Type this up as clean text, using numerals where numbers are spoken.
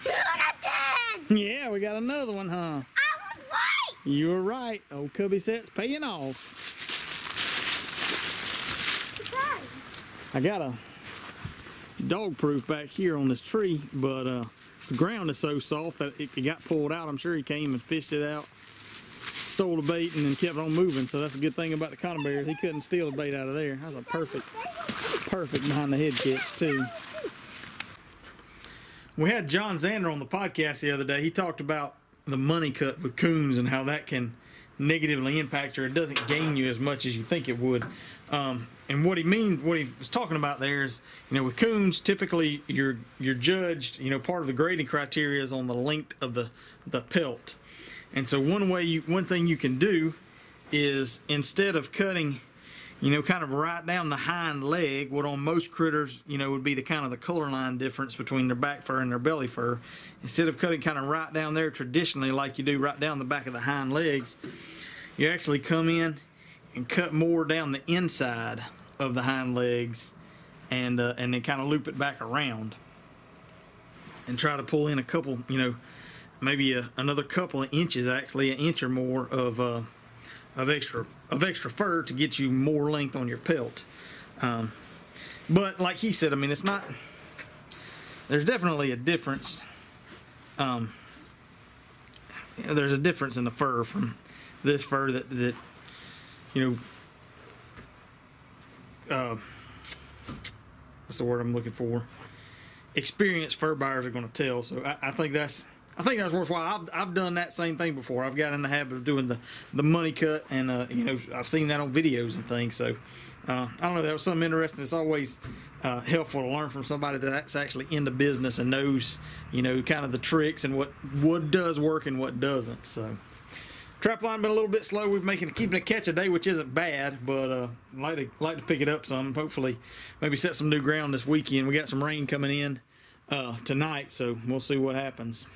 Look at that! Yeah, we got another one, huh? I was right! You were right. Old Cubby Set's paying off. I got a dog proof back here on this tree, but the ground is so soft that it got pulled out. I'm sure he came and fished it out, stole the bait, and then kept on moving. So that's a good thing about the cotton bears. He couldn't steal the bait out of there. That was a perfect behind the head catch too. We had John Zander on the podcast the other day. He talked about the money cut with coons and how that can negatively impact you. It doesn't gain you as much as you think it would. And what he was talking about there is, with coons, typically you're judged, part of the grading criteria is on the length of the pelt. And so one thing you can do is, instead of cutting, kind of right down the hind leg, what on most critters, would be the kind of the color line difference between their back fur and their belly fur. Instead of cutting kind of right down there traditionally like you do right down the back of the hind legs, you actually come in and cut more down the inside of the hind legs, and then kind of loop it back around and try to pull in a couple, maybe another couple of inches, actually an inch or more of extra fur to get you more length on your pelt. But like he said, it's not, there's definitely a difference. There's a difference in the fur from this fur that what's the word I'm looking for? Experienced fur buyers are going to tell. So I think that's worthwhile. I've done that same thing before. I've got in the habit of doing the money cut, and I've seen that on videos and things. So I don't know. That was something interesting. It's always helpful to learn from somebody that's actually in the business and knows kind of the tricks and what does work and what doesn't. So. Trapline been a little bit slow. We've keeping a catch a day, which isn't bad, but like to pick it up some. Hopefully, maybe set some new ground this weekend. We got some rain coming in tonight, so we'll see what happens.